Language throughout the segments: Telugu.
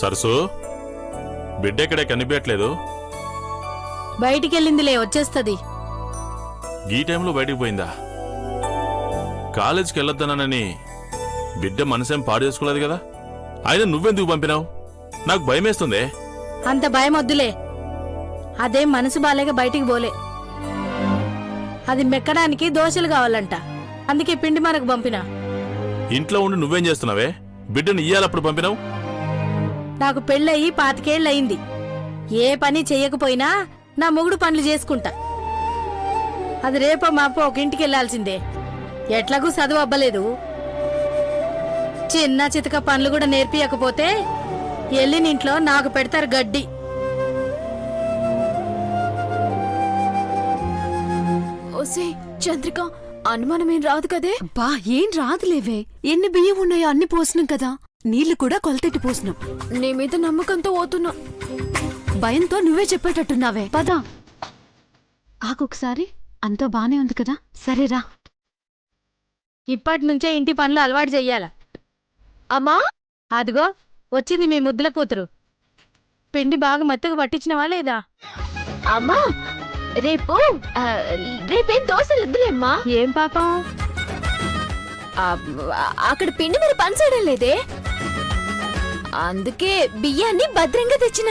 సరసు బిడ్డెక్కడే కనిపించట్లేదు. బయటికెళ్ళిందిలే, వచ్చేస్తది. ఈ టైంలో బయటికి పోయిందా? కాలేజీకి వెళ్ళొద్దనని బిడ్డ మనసేం పాడు చేసుకోలేదు కదా. అయినా నువ్వెందుకు పంపినావు? నాకు భయమేస్తుందే. అంత భయం వద్దులే. అదేం మనసు బాలేక బయటికి పోలే. అది మెక్కడానికి దోశలు కావాలంట, అందుకే పిండి మనకు పంపినా. ఇంట్లో ఉండి నువ్వేం చేస్తున్నావే? బిడ్డను ఇయ్యాలప్పుడు పంపినావు. నాకు పెళ్ళయి 25 ఏళ్ళయింది. ఏ పని చెయ్యకపోయినా నా మొగుడు పనులు చేసుకుంటా. అది రేపో మాపో ఒక ఇంటికి వెళ్లాల్సిందే. ఎట్లాగూ చదువు అవ్వలేదు. చిన్న చితక పనులు కూడా నేర్పియకపోతే ఎల్లినింట్లో నాకు పెడతారు గడ్డి. ఓసే చంద్రిక, అనుమానమేం రాదు కదే? బా ఏం రాదులేవే. ఎన్ని బియ్యం ఉన్నాయో అన్ని పోసినాం కదా. నీళ్లు కూడా కొలతెట్టి పోసినాం. నీ మీద నమ్మకంతో పోతున్నా. భయంతో నువ్వే చెప్పేటట్టున్నావే. పద ఆకొకసారి. అంతా బానే ఉంది కదా. సరేరా. ఇప్పటి నుంచే ఇంటి పనులు అలవాటు చెయ్యాల. అమ్మా, అదిగో వచ్చింది మీ ముద్దుల కూతురు. పిండి బాగా మెత్తగా పట్టించినవా లేదా? అమ్మా, రేపేం దోశలు వద్దులేమ్మా. ఏం పాపం? అక్కడ పిండి మీద పనిచేయడం లేదే, అందుకే బియ్యాన్ని భద్రంగా తెచ్చిన.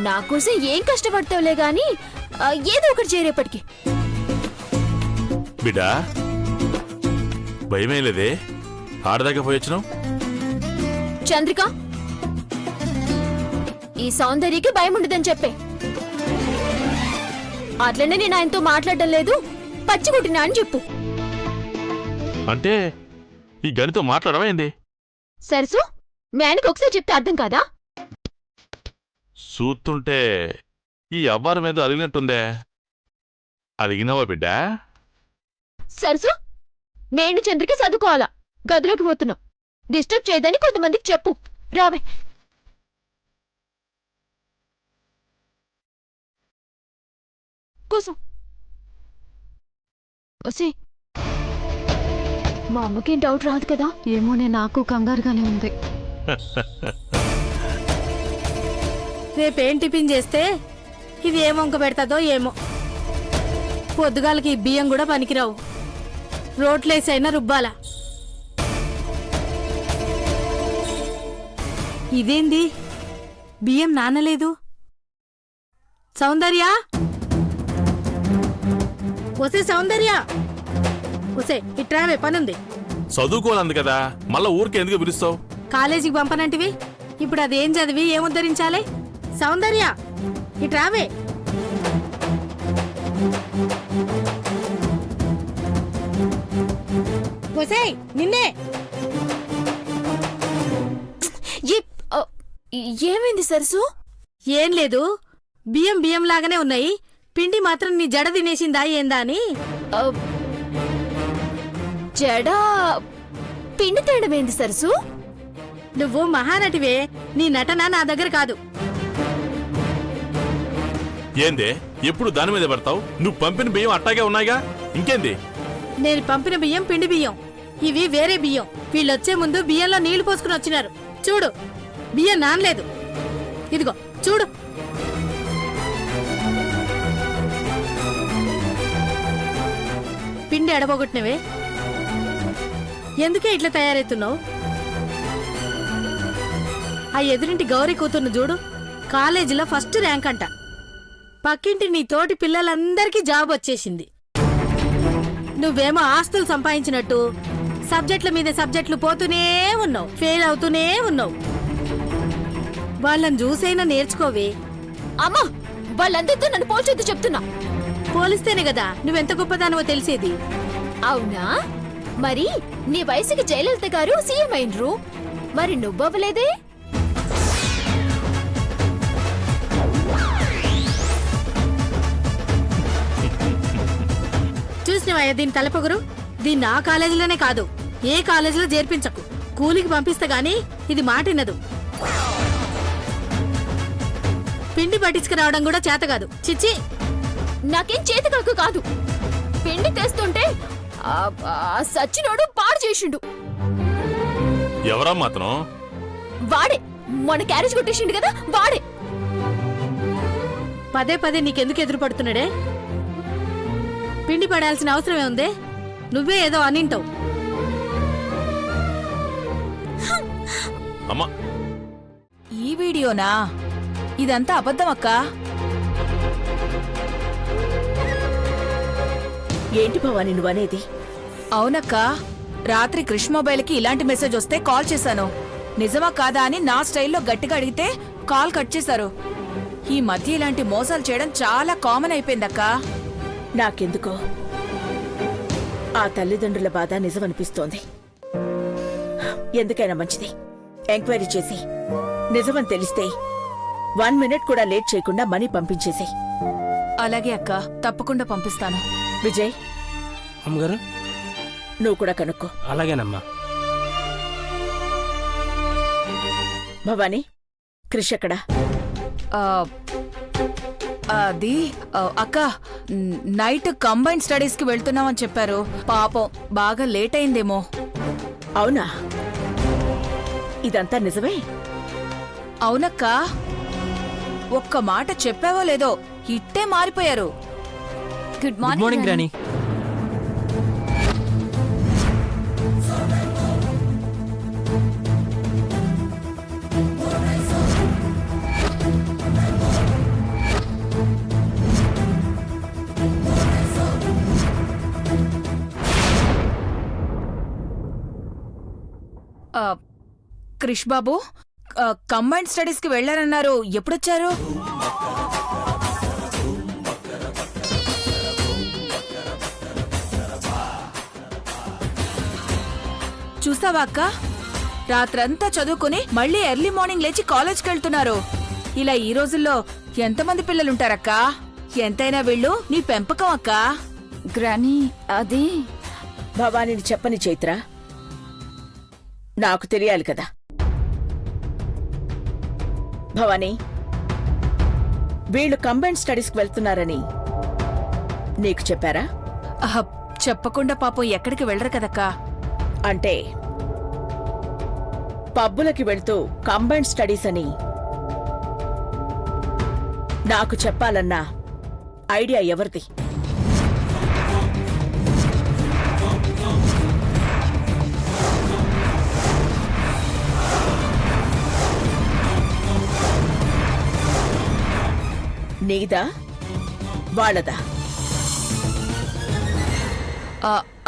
నాకోసం ఏం కష్టపడతావులే గాని ఏదో ఒకటి చేరేపటికి. బిడ్డా భయమే లేదే? ఆడదాకా పోయొచ్చినావు. చంద్రిక, ఈ సౌందర్యకి భయం ఉండదని చెప్పే. అట్లనే నేను ఆయనతో మాట్లాడడం లేదు, పచ్చికొట్టినా అని చెప్పు. అంటే ఈ గనితో మాట్లాడవా ఏంది? సరసు, మీ ఆయనకు ఒకసారి చెప్తే అర్థం కాదా? చూస్తుంటే ఈ అవ్వారం మీద అలిగినట్టుందే. అలిగినావా బిడ్డా? సరసు, నేను చంద్రిక చదువుకోవాలా. గదిలోకి పోతున్నాం. డిస్టర్బ్ చేయదని కొంతమందికి చెప్పు. రావే. కోసం మా అమ్మకేం డౌట్ రాదు కదా? ఏమోనే, నాకు కంగారుగానే ఉంది. రేపేం టిఫిన్ చేస్తే ఇది ఏం వంక పెడతాదో ఏమో. పొద్దుగాలకి బియ్యం కూడా పనికిరావు. రోట్లేసైనా రుబ్బాలా. ఇదేంది బియ్యం నానలేదు? సౌందర్య, ఒసే సౌందర్య, ఒసే ఇట్రావే, పనుంది. చదువుకోవాలంది కదా, మళ్ళా ఊరికి ఎందుకు పిలుస్తావు? కాలేజీకి పంపనంటివి, ఇప్పుడు అదేం చదివి ఏముద్ధరించాలి? సౌందర్య ఇట్రావే. ఒసే నిన్నే. ఏమైంది సరసు? ఏం లేదు, బియ్యం బియ్యం లాగానే ఉన్నాయి. పిండి మాత్రం నీ జడ తినేసిందా ఏందా అని. జడ పిండి తేడమేంది సరసు? నువ్వు మహానటివే, నీ నటన నా దగ్గర కాదు. ఏందే ఎప్పుడు దాని మీద పడతావు? నువ్వు పంపిన బియ్యం అట్టాగే ఉన్నాయిగా, ఇంకేంది? నేను పంపిన బియ్యం పిండి బియ్యం, ఇవి వేరే బియ్యం. వీళ్ళొచ్చే ముందు బియ్యంలో నీళ్లు పోసుకుని వచ్చినారు. చూడు, బియ్యం నానలేదు. ఇదిగో చూడు. పిండి ఎడబొగొట్టినవే, ఎందుకే ఇట్లా తయారైతున్నావు? ఆ ఎదురింటి గౌరీ కూతుర్ను చూడు, కాలేజీలో ఫస్ట్ ర్యాంక్ అంట. పక్కింటి నీ తోటి పిల్లలందరికీ జాబ్ వచ్చేసింది. నువ్వేమో ఆస్తులు సంపాదించినట్టు సబ్జెక్టుల మీద సబ్జెక్టులు పోతూనే ఉన్నావు, ఫెయిల్ అవుతూనే ఉన్నావు. వాళ్ళని చూసైనా నేర్చుకోవే. అమ్మా, వాళ్ళందరితో నన్ను పోల్చొద్దు చెప్తున్నా. పోలిస్తేనే కదా నువ్వెంత గొప్పదానవో తెలిసేది. అవునా? మరి నీ వయసుకి జయలలిత గారు సీఎం అయినరు, మరి నువ్వవ్వలేదే? చూసినవయ్యా దీని తలపొగరు? దీన్ని ఆ కాలేజీలోనే కాదు, ఏ కాలేజీలో చేర్పించకు. కూలికి పంపిస్తా గాని ఇది మాటినదు. పిండి పట్టించుకురావడం కూడా చేత కాదు. చిచ్చి, నాకేం చేతకాకు కాదు. పిండి తెస్తుంటే సచ్చినోడు పాడు చేసిండు. ఎవరా మాత్రం? వాడే మన క్యారేజ్ కొట్టేసిండు కదా వాడే. పదే పదే నీకెందుకు ఎదురు పడుతున్నాడే? పిండి పడాల్సిన అవసరమే ఉందే? నువ్వే ఏదో అనింటావు. అమ్మా, ఈ వీడియోనా? ఇదంతా అబద్ధం అక్కా. ఏంటి భవాని నువ్వనేది? అవునక్కా, రాత్రి క్రిష్ మొబైల్కి ఇలాంటి మెసేజ్ వస్తే కాల్ చేశాను. నిజమా కాదా అని నా స్టైల్లో గట్టిగా అడిగితే కాల్ కట్ చేశారు. ఈ మధ్య ఇలాంటి మోసాలు చేయడం చాలా కామన్ అయిపోయిందక్కా. నాకెందుకో ఆ తల్లిదండ్రుల బాధ నిజమనిపిస్తోంది. ఎందుకైనా మంచిది, ఎంక్వైరీ చేసి నిజమని తెలిస్తే 1 మినిట్ కూడా లేట్ చేయకుండా మనీ పంపించేసి. అలాగే అక్క, తప్పకుండా పంపిస్తాను. విజయ్, అమ్మగారు నువ్వు కూడా కనుక్కో. అలాగేనమ్మా. భవానీ, క్రిష్ ఎక్కడా? ఆ, అది అక్క, నైట్ కంబైన్డ్ స్టడీస్ కి వెళ్తున్నామని చెప్పారు. పాపం బాగా లేట్ అయిందేమో. అవునా? ఇదంతా నిజమే? అవునక్క, ఒక్క మాట చెప్పావో లేదో ఇట్టే మారిపోయారు. Good good morning granny. Krish బాబు, కంబైన్డ్ స్టడీస్ కి వెళ్లారన్నారు. ఎప్పుడొచ్చారు? చూసావా అక్క, రాత్రంతా చదువుకుని మళ్ళీ ఎర్లీ మార్నింగ్ లేచి కాలేజ్కి వెళ్తున్నారు. ఇలా ఈ రోజుల్లో ఎంతమంది పిల్లలుంటారక్కా? ఎంతైనా వీళ్ళు నీ పెంపకం అక్క. గ్రానీ, అది భవానీని చెప్పని చైత్ర, నాకు తెలియాలి కదా. భవానీ, వీళ్ళు కంబైన్డ్ స్టడీస్కి వెళ్తున్నారని నీకు చెప్పారా? చెప్పకుండా పాపం ఎక్కడికి వెళ్ళరు కదక్కా. అంటే పబ్బులకి వెళ్తూ కంబైన్డ్ స్టడీస్ అని నాకు చెప్పాలన్న ఐడియా ఎవరిది? నీదా, వాళ్ళదా?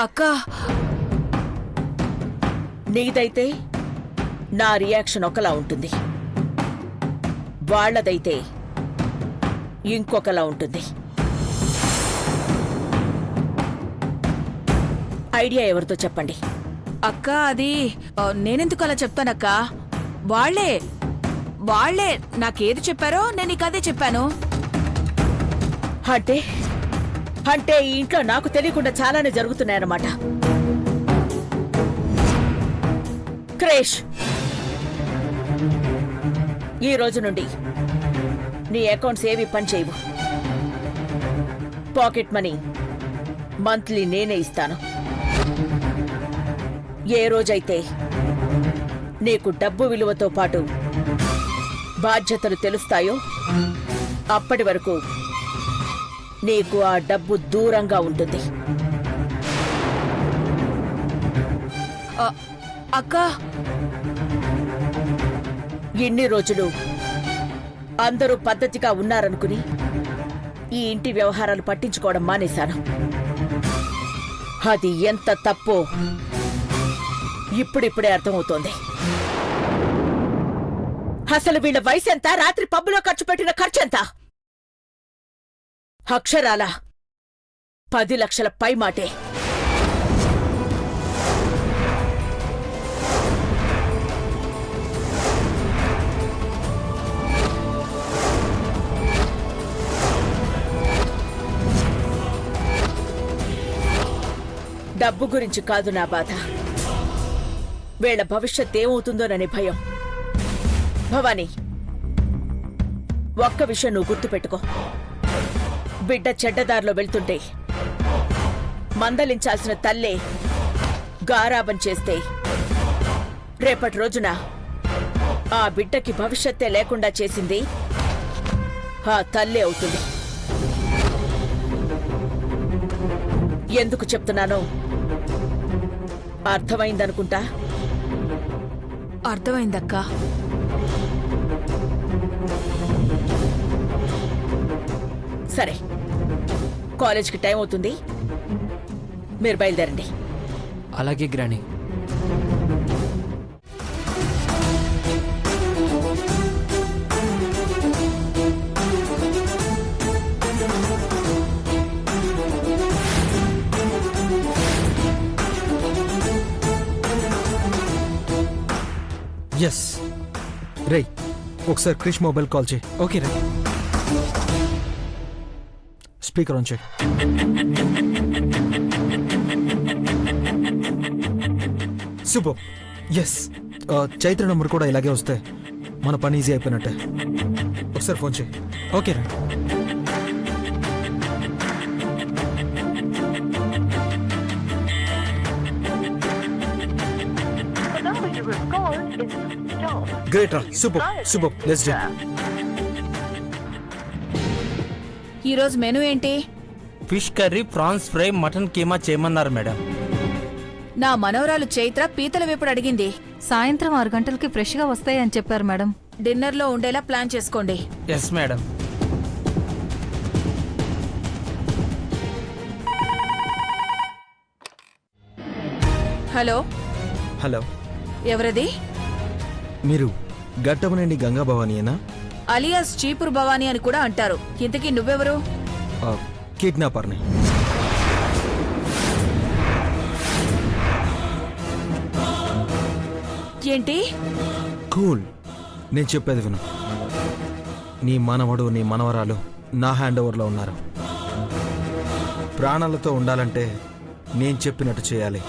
అక్క, నీదైతే నా రియాక్షన్ ఒకలా ఉంటుంది, వాళ్లదైతే ఇంకొకలా ఉంటుంది. ఐడియా ఎవరితో చెప్పండి. అక్క, అది నేనెందుకు అలా చెప్తానక్క? వాళ్లే వాళ్లే నాకేది చెప్పారో నేను నీకు అదే చెప్పాను. అంటే అంటే ఈ ఇంట్లో నాకు తెలియకుండా చాలానే జరుగుతున్నాయన్నమాట. క్రేష్, ఈ రోజు నుండి నీ అకౌంట్స్ ఏవి పనిచేయవు. పాకెట్ మనీ మంత్లీ నేనే ఇస్తాను. ఏ రోజైతే నీకు డబ్బు విలువతో పాటు బాధ్యతలు తెలుస్తాయో అప్పటి వరకు నీకు ఆ డబ్బు దూరంగా ఉంటుంది. అక్క, ఇన్ని రోజులు అందరూ పద్ధతిగా ఉన్నారనుకుని ఈ ఇంటి వ్యవహారాలు పట్టించుకోవడం మానేశాను. అది ఎంత తప్పో ఇప్పుడిప్పుడే అర్థమవుతోంది. అసలు వీళ్ళ వయసు ఎంత? రాత్రి పబ్బులో ఖర్చు పెట్టిన ఖర్చెంత? అక్షరాల 10 లక్షల పై మాటే. డబ్బు గురించి కాదు నా బాధ, వీళ్ల భవిష్యత్ ఏమవుతుందోననే భయం. భవానీ, ఒక్క విషయం నువ్వు గుర్తుపెట్టుకో. బిడ్డ చెడ్డదారిలో వెళ్తుంటే మందలించాల్సిన తల్లే గారాబం చేస్తే రేపటి రోజున ఆ బిడ్డకి భవిష్యత్తే లేకుండా చేసింది ఆ తల్లే అవుతుంది. ఎందుకు చెప్తున్నానో అర్థమైందనుకుంటా. అర్థమైందక్కా. సరే, కాలేజ్కి టైం అవుతుంది, మీరు బయలుదేరండి. అలాగే గ్రాని. ఎస్ రే, ఒకసారి క్రిష్ మొబైల్ కాల్ చేయి. ఓకే రే, స్పీకర్ ఆన్ చేయి. సూపర్. ఎస్, చైత్ర నంబర్ కూడా ఇలాగే వస్తే మన పని ఈజీ అయిపోయినట్టే. ఒకసారి ఫోన్ చేయి. ఓకే రా. గ్రేట్ రా, సూపర్ సూపర్. Let's do. ఈరోజు మెనూ ఏంటి? Fish curry, prawns fry, mutton keema చేయమన్నారు మేడం. నా మనవరాలు చైత్ర పీతల వేపుడు అడిగింది. సాయంత్రం 6 గంటలకి ఫ్రెష్గా వస్తాయని చెప్పారు మేడం. డిన్నర్లో ఉండేలా ప్లాన్ చేసుకోండి. Yes madam. హలో, హలో, ఎవరది? మీరు గట్టమనేని గంగా భవానీయేనా? అలియాస్ చీపురు భవానీ అని కూడా అంటారు. ఇంతకీ నువ్వెవరు? కిడ్నాపర్ని. ఏంటి? కూల్, నేను చెప్పేది విను. నీ మనవడు, నీ మనవరాలు నా హ్యాండ్ ఓవర్లో ఉన్నారు. ప్రాణాలతో ఉండాలంటే నేను చెప్పినట్టు చేయాలి.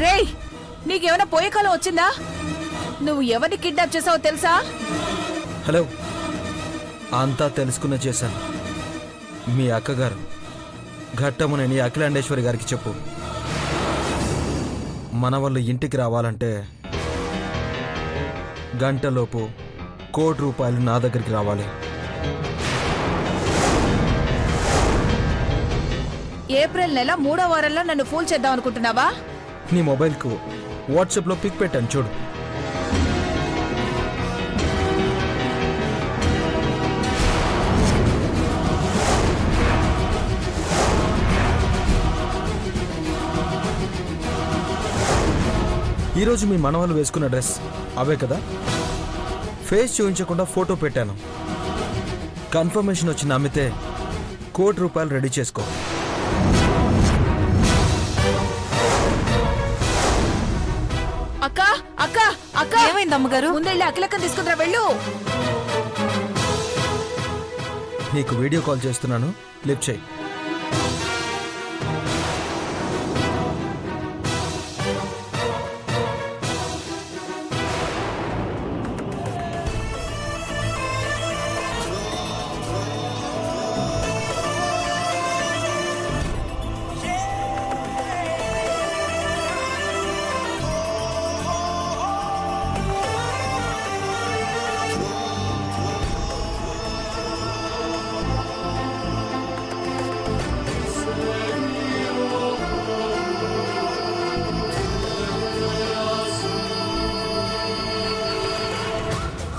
రేయ్, నీకేమైనా పోయే కాలం వచ్చిందా? నువ్వు ఎవరిని కిడ్నాప్ చేసావో తెలుసా? హలో, అంతా తెలుసుకున్న చేశాను. మీ అక్కగారు ఘట్టమునని అఖిలాండేశ్వరి గారికి చెప్పు. మన వాళ్ళు ఇంటికి రావాలంటే గంటలోపు ₹1,00,00,000 నా దగ్గరికి రావాలి. ఏప్రిల్ నెల 3వ వారంలో నన్ను ఫూల్ చేద్దాం అనుకుంటున్నావా? నీ మొబైల్కు వాట్సాప్లో పిక్ పెట్టాను చూడు. ఈరోజు మీ మనవాళ్ళు వేసుకున్న డ్రెస్ అవే కదా? ఫేస్ చూపించకుండా ఫోటో పెట్టాను. కన్ఫర్మేషన్ వచ్చి నమ్మితే ₹1,00,00,000 రెడీ చేసుకో. అక్క అక్క అక్క, ఏమైంది అమ్మగారు? ముందెళ్ళి అఖిలక్కని తీసుకుంటా, వెళ్ళు. నీకు వీడియో కాల్ చేస్తున్నాను, లిఫ్ట్ చేయి.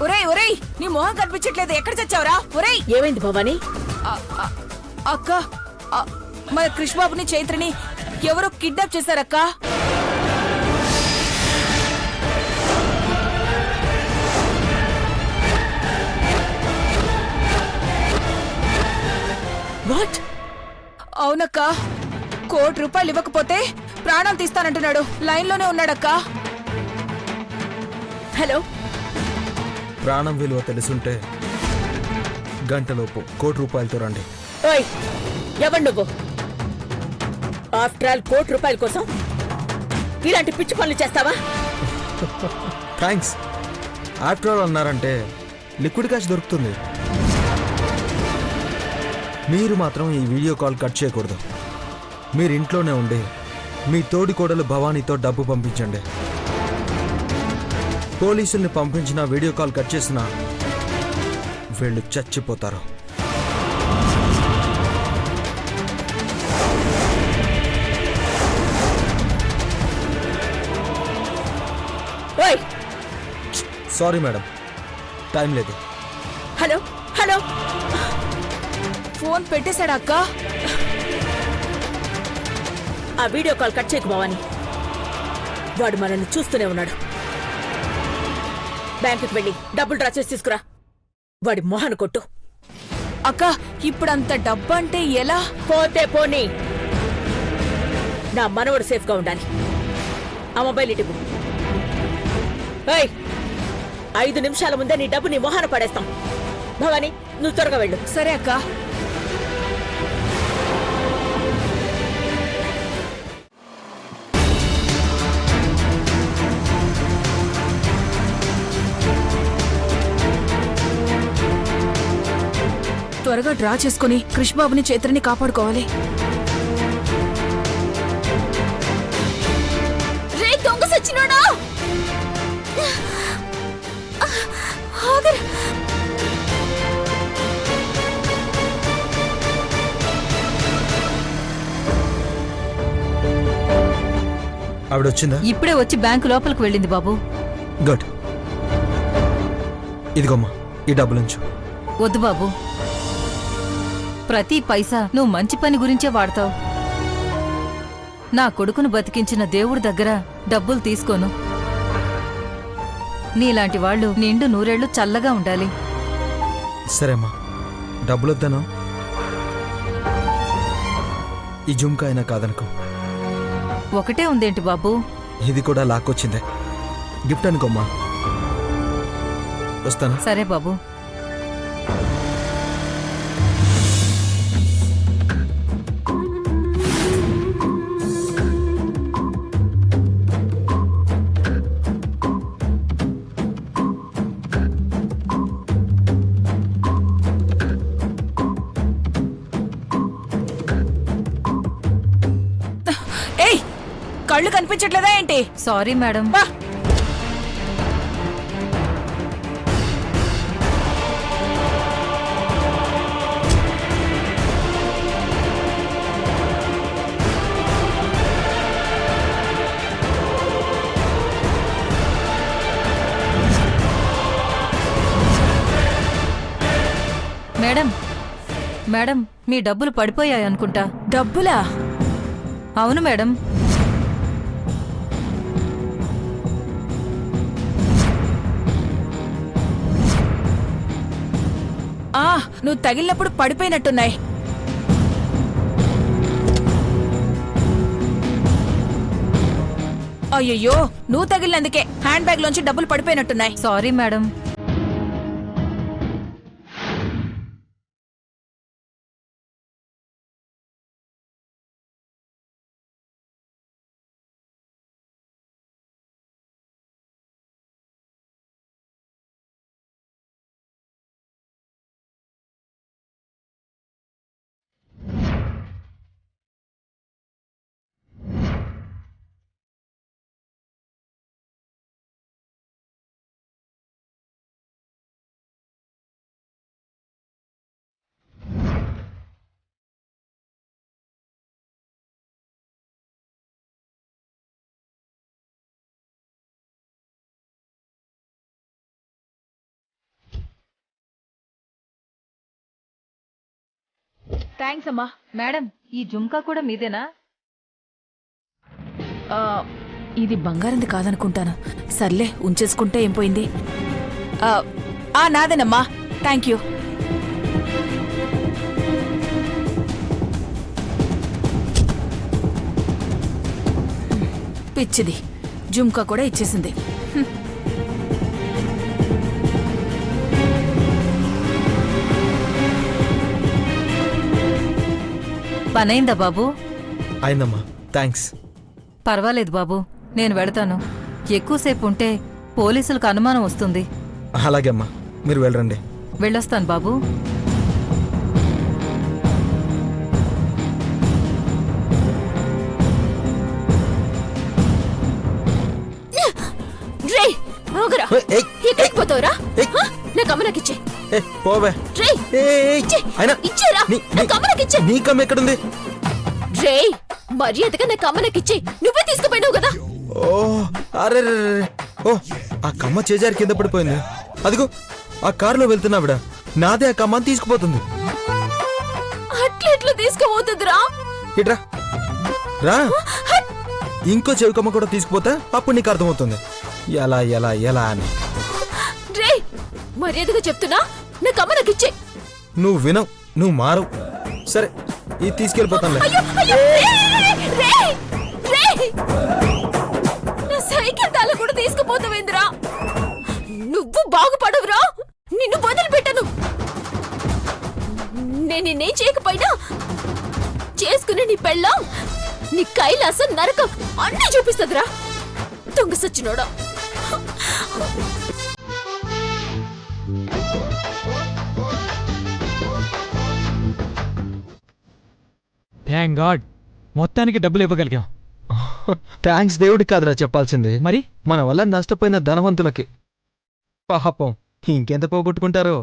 ఒరేయ్ ఒరేయ్, నీ మొహం కనిపించట్లేదు, ఎక్కడ చచ్చావురా? ఒరేయ్, ఏమైంది భవానీ? అక్క, మన క్రిష్ బాబుని చైత్రని ఎవరో కిడ్నాప్ చేశారక్క. వాట్? అవునక్క, ₹1,00,00,000 ఇవ్వకపోతే ప్రాణాలు తీస్తానంటున్నాడు. లైన్లోనే ఉన్నాడక్క. హలో, ప్రాణం విలువ తెలుసుంటే గంటలోపు ₹1,00,00,000 రండి. ఓయ్, ఎవరు నువ్వు? ఆఫ్టర్ ఆల్ ₹1,00,00,000 కోసం ఇలాంటి పిచ్చి పనులు చేస్తావా? థ్యాంక్స్. ఆఫ్టర్ ఆల్ అన్నారంటే లిక్విడ్ క్యాష్ దొరుకుతుంది. మీరు మాత్రం ఈ వీడియో కాల్ కట్ చేయకూడదు. మీరు ఇంట్లోనే ఉండి మీ తోడి కోడలు భవానీతో డబ్బు పంపించండి. పోలీసుల్ని పంపించిన వీడియో కాల్ కట్ చేసిన వీళ్ళు చచ్చిపోతారు. ఓయ్ సారీ మేడం, టైం లేదు. హలో హలో ఫోన్ పెట్టేశాడా అక్క? ఆ వీడియో కాల్ కట్ చేయకు భవాని. వాడు మనల్ని చూస్తూనే ఉన్నాడు. బ్యాంకుకి వెళ్ళి డబ్బులు డ్రా చేసి తీసుకురా. వాడి మొహాన్ని కొట్టు. అక్క ఇప్పుడంత డబ్బంటే ఎలా? పోతే పోనీ, నా మనవడు సేఫ్ గా ఉండాలి. ఆ మొబైల్ ఇటు. 5 నిమిషాల ముందే నీ డబ్బు నీ మొహాన పడేస్తాం. భవాని, నువ్వు త్వరగా వెళ్ళు. సరే అక్క. త్వరగా డ్రా చేసుకుని క్రిష్ బాబుని చైత్రని కాపాడుకోవాలి. రే దొంగ సచ్చినోడా! ఆగరా! ఆవిడొచ్చిందా? ఇప్పుడే వచ్చి బ్యాంకు లోపలికి వెళ్ళింది బాబు. గుడ్. ఇదిగోమ్మా, ఈ డబ్బులుంచు. వద్దు బాబు, ప్రతి పైసా నువ్వు మంచి పని గురించే వాడతావు. నా కొడుకును బతికించిన దేవుడి దగ్గర డబ్బులు తీసుకోను. నీలాంటి వాళ్ళు నిండు నూరేళ్లు చల్లగా ఉండాలి. సరేమ్మా, డబ్బులొద్దాను. ఈ జుంకా అయినా కాదనుకో. ఒకటే ఉందేంటి బాబు? ఇది కూడా లాక్కొచ్చిందే, గిఫ్ట్ అనుకోమ్మా. వస్తాను. సరే బాబు. ఏయ్, కళ్ళు కనిపించట్లేదా ఏంటి? Sorry madam. బా. మేడం, మేడం, మీ డబ్బులు పడిపోయాయి అనుకుంటా. డబ్బులా? అవును మేడం. నువ్వు తగిలినప్పుడు పడిపోయినట్టున్నాయి. అయ్యయ్యో, నువ్వు తగిలినందుకే హ్యాండ్ బ్యాగ్ లోంచి డబ్బులు పడిపోయినట్టున్నాయి. Sorry madam. థ్యాంక్స్ అమ్మా. మేడం, ఈ జుంకా కూడా మీదేనా? ఇది బంగారంది కాదనుకుంటాను. సర్లే, ఉంచేసుకుంటే ఏం పోయింది. నాదేనమ్మా. Thank you. పిచ్చిది, జుంకా కూడా ఇచ్చేసింది. పనైందా బాబు? అయిందమ్మా, థ్యాంక్స్. పర్వాలేదు బాబు, నేను వెడతాను. ఎక్కువసేపు ఉంటే పోలీసులకు అనుమానం వస్తుంది. అలాగే అమ్మా, మీరు వెళ్ళరండి. వెళ్ళొస్తాను బాబు. ఏయ్, ఎక్కడికి పోతావురా ఏయ్. నా కమ్మ నాకు ఇచ్చే ఏయ్, పోవే. రేయ్ ఏయ్, ఇచ్చే. అయినా ఇచ్చేరా నా కమ్మ నాకు ఇచ్చే నీ కమ్మ ఎక్కడుంది? రేయ్ మర్యాదగా నా కమ్మ నాకు ఇచ్చే నువ్వే తీసుకుపోయినావు కదా ఓ అరే రే, రే, రే. ఓ ఆ కమ్మ చేజారి కింద పడిపోయింది. అదిగో ఆ కారులో వెళ్తున్నావిడ నాదే ఆ కమ్మని తీసుకుపోతుంది. అట్లా తీసుకుపోతుందిరా ఇట్రా రా. ఇంకో చెవి కమ్మ కూడా తీసుకుపోతే అప్పుడు నీకు అర్థమవుతుంది ఎలా ఎలా ఎలా అని. రేయ్ మర్యాదగా చెప్తున్నా నా కమ్మ నాకు ఇచ్చే నువ్వు వినవు, నువ్వు మారవు. సరే ఇది తీసుకెళ్ళిపోతానులే. నా సైకిల్ తాళ కూడా తీసుకుపోతావేంద్రా నువ్వు బాగుపడవురా నిన్ను వదిలిపెట్టను నేను నిన్నేం చేయకపోయినా చేసుకునే నీ పెళ్ళం నీ కైలాసం నరకం అన్నీ చూపిస్తుందిరా దొంగ సచ్చినోడా థ్యాంక్ గాడ్ మొత్తానికి డబ్బులు ఇవ్వగలిగాం. థ్యాంక్స్ దేవుడికి కాదురా చెప్పాల్సింది, మరి మన వల్ల నష్టపోయిన ధనవంతులకి. పాపం ఇంకెంత పోగొట్టుకుంటారో.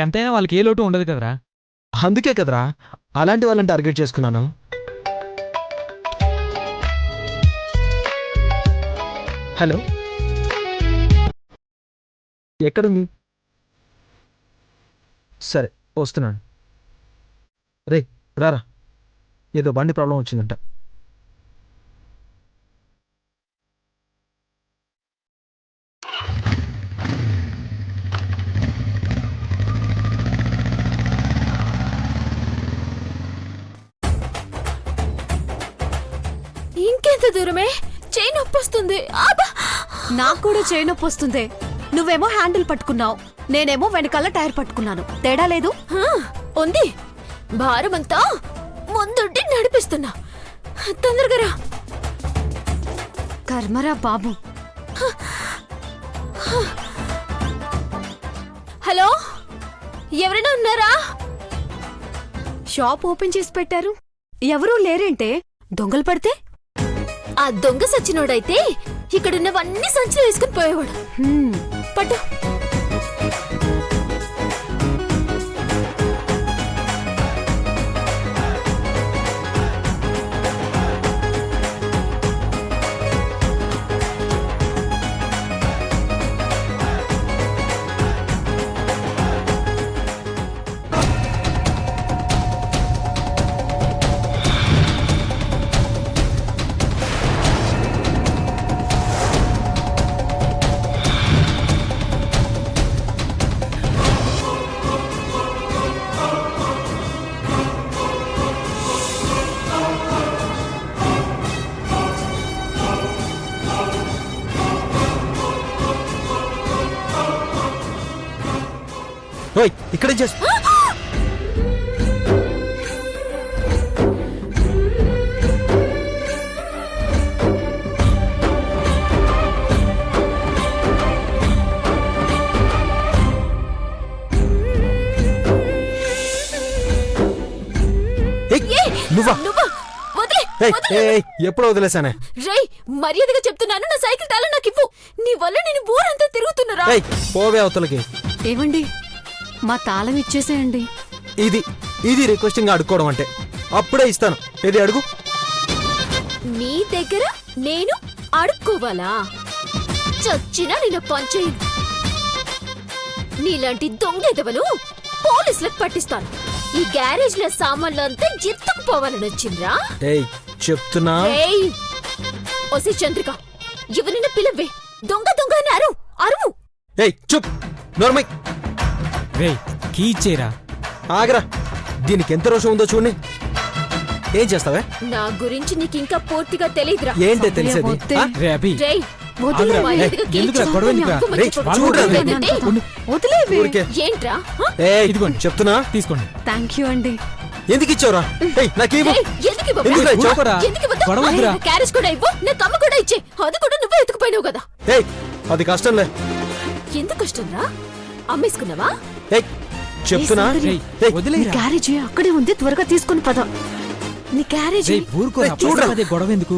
ఎంతైనా వాళ్ళకి ఏ లోటు ఉండదు కదరా. అందుకే కదరా అలాంటి వాళ్ళని టార్గెట్ చేసుకున్నాను. హలో, ఎక్కడుంది? సరే వస్తున్నాను. రే రారా, ఏదో బండి ప్రాబ్లం వచ్చిందంట. ఇంకెంత దూరమే చేయి నొప్పి వస్తుంది నాకు కూడా చేయి నొప్పి వస్తుంది. నువ్వేమో హ్యాండిల్ పట్టుకున్నావు, నేనేమో వెనకాల టైర్ పట్టుకున్నాను. తేడా లేదు? ఉంది భారమంతా ముందుండి నడిపిస్తున్నా తొందరగా రా కర్మరా బాబు. హలో ఎవరైనా ఉన్నారా షాప్ ఓపెన్ చేసి పెట్టారు, ఎవరూ లేరేంటే? దొంగలు పడితే? ఆ దొంగ సచ్చినోడైతే ఇక్కడున్నవన్నీ సంచిలో వేసుకుని పోయేవాడు. పట్టు ఓయ్ ఇక్కడే చేసు. నువ్వా? ఎప్పుడో వదిలేసానే. రేయ్ మర్యాదగా చెప్తున్నాను నా సైకిల్ తాళం నాకు ఇవ్వు. నీ వల్ల నేను ఊరంతా తిరుగుతున్నారా. పోవే అవతలకి. ఏవండి మా తాళం ఇచ్చేసేయండి. ఇది రిక్వెస్టింగ్ అడుక్కోవడం అంటే. అప్పుడే ఇస్తాను. ఏది అడుగు. నీ దగ్గర నేను అడుక్కోవాలా? చచ్చినా నిన్న పంచేయి. నీలాంటి దొంగెదవను పోలీసులకు పట్టిస్తాను. ఈ గ్యారేజ్ లో సామాన్లంతా ఎత్తుకుపోవాలని వచ్చిండ్రా. చెప్తున్నా. ఒసే చంద్రిక ఎవరిన పిలవే. దొంగ దొంగ అని అరువు. చుప్ నోర్మై. రే కీ ఇచ్చేరా. ఆగరా, దీనికి ఎంత రోషం ఉందో చూడండి. ఏం చేస్తావే? నా గురించి నీకింకా పూర్తిగా తెలియదురా. ఏంటే తెలిసేది? రే అభి రేయ్ వదిలే. ఎందుకురా గొడవ ఎందుకురా? వదిలేవే. ఏంట్రా ఇదిగోండి చెప్తున్నా. తీసుకోండి. థ్యాంక్ యూ అండి. ఎందుకు ఇచ్చావురా? నాకేమో గొడవ వద్దురా. క్యారేజ్ కూడా ఇవ్వు. నా కమ్మ కూడా ఇచ్చే. అది కూడా నువ్వే ఎత్తుకుపోయినావు కదా. అది కష్టంలే. ఎందుకు కష్టంరా? అమ్మేసుకున్నావా? చెప్తున్నా. నీ క్యారేజీ అక్కడే ఉంది, త్వరగా తీసుకుని పద. నీ క్యారేజీ చూడరా. గొడవ ఎందుకు?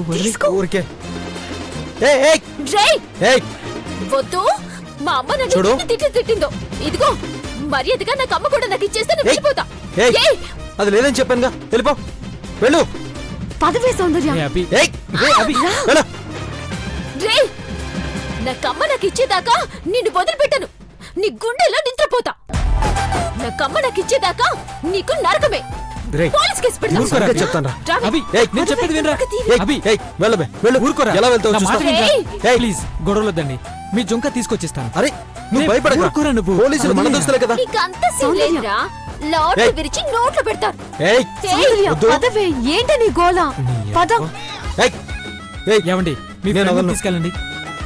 ఊరికే. వద్దు, మా అమ్మ నన్ను చూడు. తిట్టిందో. ఇదిగో మర్యాదగా నాకు అమ్మ కూడా నాకు ఇచ్చేస్తే నేను వెళ్ళిపోతా. ఏయ్, ఏయ్, అది లేదని చెప్పానుగా, వెళ్ళిపో, వెళ్ళు. పదవే సౌందర్య. రే అభి ఏయ్, అభి వెళ్ళు. రే, నాకమ్మ నాకు ఇచ్చేదాకా నిన్ను వదిలిపెట్టను. నీ గుండెలో నిద్రపోతా. నాకమ్మ నాకు ఇచ్చేదాకా నీకు నరకమే. రేయ్, పోలీస్ కేసు పెడతా. ఊరుకోరా, సంగతి చెప్తాను రా. రావే. అభి ఏయ్, నేను చెప్పేది వినరా ఏయ్, అభి ఏయ్, వెళ్ళబే, వెళ్ళు. ఊరుకోరా. ఎలా వెళ్తావు నా మాట చూస్తావు. వినరా? ఏయ్. ప్లీజ్ గొడవలొద్దండి. మీ జొంక తీసుకొచ్చిస్తాను. అరే, నువ్వు రే, భయపడకు. ఊరుకోరా నువ్వు. పోలీసులు మన దోస్తులే కదా. నీకు అంత సీన్ లేదురా. లాటరీ ఏయ్. విరిచి నోట్లో పెడతారు. ఏయ్, సౌందర్య, వద్దు. పదవే. ఏంటి నీ గోల? పద. ఏయ్, ఏయ్, ఏమండి మీ నేను ఫ్రెండ్ని వదలను. తీసుకెళ్ళండి.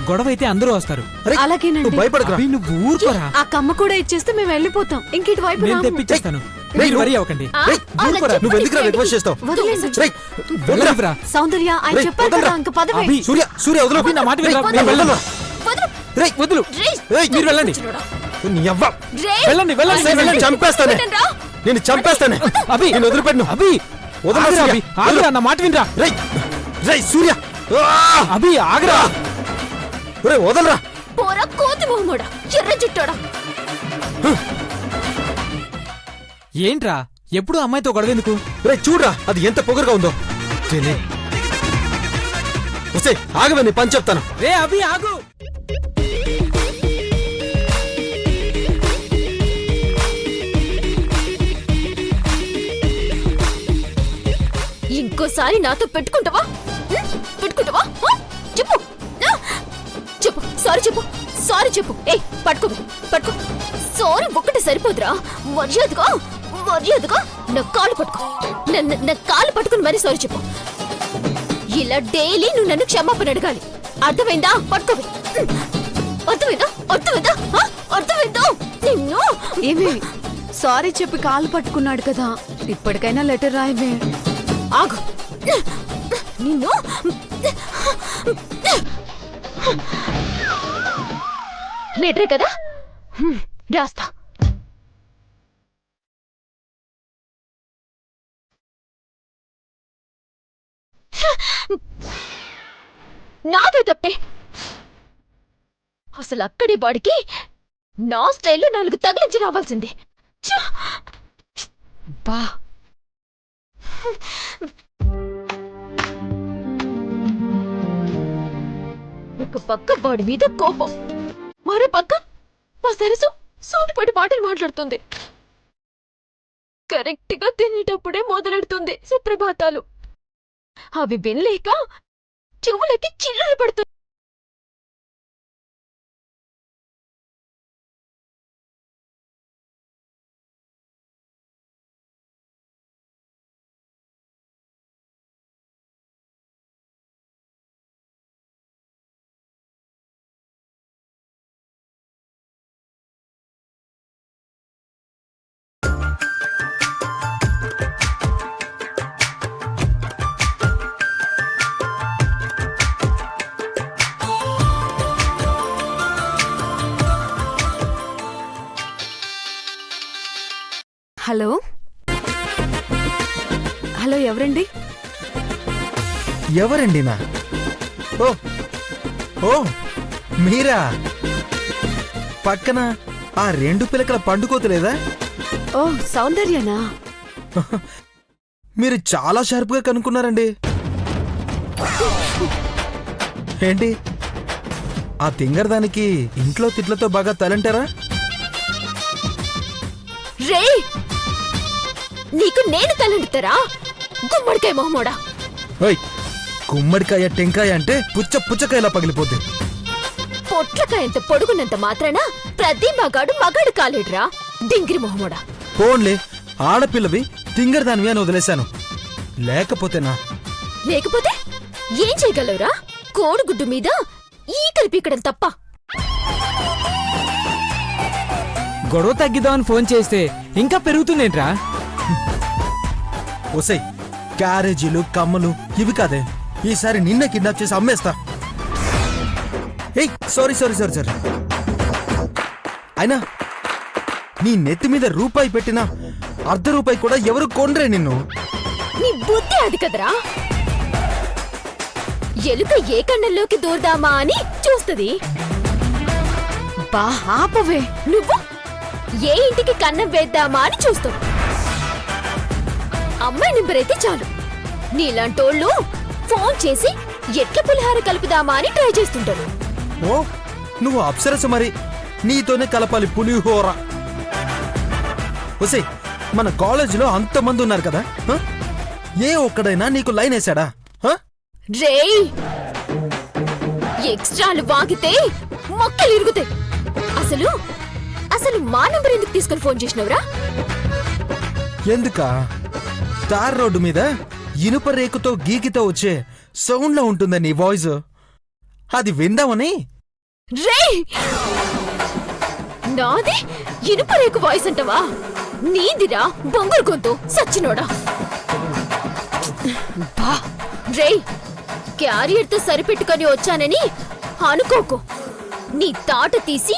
గొడవ అయితే అందరూ వస్తారు. అరే, అలాగేనండి. నువ్వు భయపడకురా. అభి నువ్వు ఊరుకోరా. ఆ కమ్మ కూడా ఇచ్చేస్తే మేము వెళ్ళిపోతాం. ఇంకిటి వైపు నేను రాము. తెప్పించేస్తాను. రేయ్, మీరు నువ్వు- వరి అవ్వకండి. ఆ? ఏయ్, అలా ఊరుకోరా. చెప్పండి. నువ్వు ఎందుకురా రిక్వెస్ట్ చేస్తావు. వదిలేసి. రేయ్, వెళ్ళురా. వదిలేరా. సౌందర్య ఆయన రేయ్, చెప్పారు వదలరా. కదా ఇంక పదవే. అభి సూర్య, సూర్య, వదలు. అభి, నా మాట వినరా. రేయ్, నేను వెళ్ళను. వదలు. రేయ్, వదులు. రేయ్, ఏయ్, మీరు వెళ్ళండి. నీ అవ్వ. రేయ్. వెళ్ళండి, వెళ్ళండి, నేను వెళ్ళండి. చంపేస్తానే. పెట్టండ్రా. నేను చంపేస్తానే. అభి నేను వదిలిపెట్టను. అభి వదలరా, ఆగురా, సూర్య. అభి ఆగురా, నా మాట వినరా. రేయ్, రేయ్, సూర్య. ఆ! అభి ఆగరా. రేయ్, వదలరా. పోరా కోతి మొహమోడా, ఎర్ర జుట్టోడా. ఏంట్రా ఎప్పుడు అమ్మాయితో గొడవ ఎందుకు? రేయ్, చూడరా, అది ఎంత పొగరుగా ఉందో. వస్తే ఆగవే, నీ పని చెప్తాను. రే అభి ఆగు. ఇంకోసారి నాతో పెట్టుకుంటావా? పెట్టుకుంటావా? చెప్పు. చెప్పు, సారీ చెప్పు, సారీ చెప్పు. ఏయ్, పట్టుకో, పట్టుకో. సారీ ఒక్కటే సరిపోదురా. మర్యాదగా మర్యాదగా నా కాలు పట్టుకో. నా కాలు పట్టుకుని మరీ సారీ చెప్పు. ఇలా డైలీ నువ్వు నన్ను క్షమాపణ అడగాలి. అర్థమైందా? పట్టుకోవే. అర్థమైందా? అర్థమైందా? అర్థమైందా? నిన్ను ఏమి సారీ చెప్పి కాలు పట్టుకున్నాడు కదా, ఇప్పటికైనా లెటర్ రాయవే. ఆగు. నిన్ను లెటరే కదా, రాస్తా. నాదే తప్పే. అసలు అక్కడి బాడికి నా స్టైల్లో 4 తగిలించి రావాల్సింది. బా ఒక పక్క వాడి మీద కోపం, మరో పక్క మా సరసు సూటిపడి మాటలు మాట్లాడుతుంది. కరెక్ట్ గా తినేటప్పుడే మొదలెడుతుంది సుప్రభాతాలు. అవి వినలేక చెవులకి చిల్లులు పడుతుంది. హలో హలో, ఎవరండి? ఎవరండి నా? ఓ ఓ మీరా? పక్కన ఆ 2 పిలకల పండుకోతలేదా? ఓ సౌందర్యనా? మీరు చాలా షార్ప్గా కనుక్కున్నారండి. ఏంటి ఆ తింగరదానికి ఇంట్లో తిట్లతో బాగా తలంటారా? రే, నీకు నేను తలండుతారా? గుమ్మడికాయ మొహమోడా. ఓయ్, గుమ్మడికాయ టెంకాయ అంటే పుచ్చకాయలా పగిలిపోద్ది. పొట్లకాయ ఎంత పొడుగున్నంత మాత్రాన ప్రతి మగాడు మగాడు కాలేడురా, డింగిరి మొహమోడా. ఫోన్లే, ఆడపిల్లవి తింగరదానివి అని వదిలేశాను. లేకపోతేనా? లేకపోతే ఏం చేయగలవురా? కోడిగుడ్డు మీద ఈకలు పీకడం తప్ప. గొడవ తగ్గిద్దామని ఫోన్ చేస్తే ఇంకా పెరుగుతుందేంట్రా? ఒసై, క్యారేజీలు కమ్మలు ఇవి కాదే, ఈసారి నిన్న కిడ్నాప్ చేసి అమ్మేస్తా. ఏయ్, సారీ సారీ సారీ సారీ. అయినా నీ నెత్తి మీద రూపాయి పెట్టినా ₹1 కూడా ఎవరు కొండ్రే నిన్ను. నీ బుద్ధి అది కదరా. ఎలుక ఏ కన్నంలోకి దూరదామా అని చూస్తది. బా ఆపవే. నువ్వు ఏ ఇంటికి కన్నం వేద్దామా అని చూస్తావు. అమ్మాయి నెంబర్ అయితే చాలు, నీలాంటోళ్ళు ఫోన్ చేసి ఎట్ల పులిహార కలుపుదామా అని ట్రై చేస్తుంటారు. ఓ నువ్వు అప్సరస మరి, నీతోనే కలపాలి పులిహోర. ఒసే మన కాలేజీలో అంతమంది ఉన్నారు కదా, హ? ఏ ఒక్కడైనా నీకు లైన్ వేసాడా? హ? రేయ్, ఎక్స్ట్రాలు వాగితే మొక్కలు ఇరుగుతాయి. అసలు అసలు మా నంబర్ ఎందుకు తీసుకుని ఫోన్ చేసినవరా? ఎందుకా? తార్ రోడ్డు మీద ఇనుప రేకుతో గీకితో వచ్చే సౌండ్ లో ఉంటుందా నీ వాయిస్, అది విందామని. రేయ్, నాది ఇనుప రేకు వాయిస్ అంటవా? నీదిరా బొంగురు గొంతు సచ్చినోడా. బా రేయ్, క్యారియర్తో సరిపెట్టుకొని వచ్చానని అనుకోకు. నీ తాట తీసి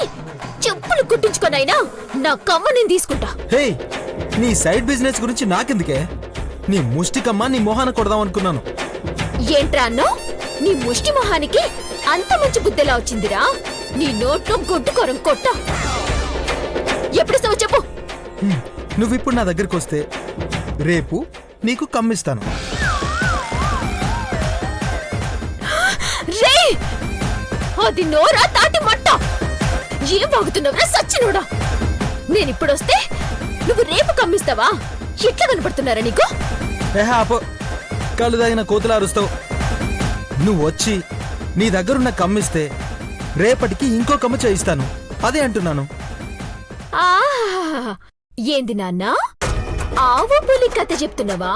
చెప్పులు కుట్టించుకొనైనా నా కమ్మ నేను తీసుకుంటా. హే, నీ సైడ్ బిజినెస్ గురించి నాకెందుకే? నీ ముష్టికమ్మ నీ మొహాన కొడదాం అనుకున్నాను. ఏంట్రా అన్నో? నీ ముష్టి మొహానికి అంత మంచి బుద్ధెలా వచ్చిందిరా? నీ నోట్లో గుడ్డు కొరం కొట్ట. ఎప్పుడిస్తావో చెప్పు. నువ్విప్పుడు నా దగ్గరికి వస్తే రేపు నీకు కమ్మిస్తాను. రే, అది నోరా తాటి మట్ట. ఏం బాగుతున్నావురా సచ్చినోడా? నేనిప్పుడొస్తే నువ్వు రేపు కమ్మిస్తావా? ఎట్లా కనపడుతున్నారా నీకు? ఆపో, కళ్ళు దాగిన కోతులా అరుస్తావు. నువ్వు వచ్చి నీ దగ్గరున్న కమ్మిస్తే రేపటికి ఇంకో కమ్మ చేయిస్తాను, అదే అంటున్నాను. ఏంది నాన్నా, ఆవు పులి కథ చెప్తున్నావా?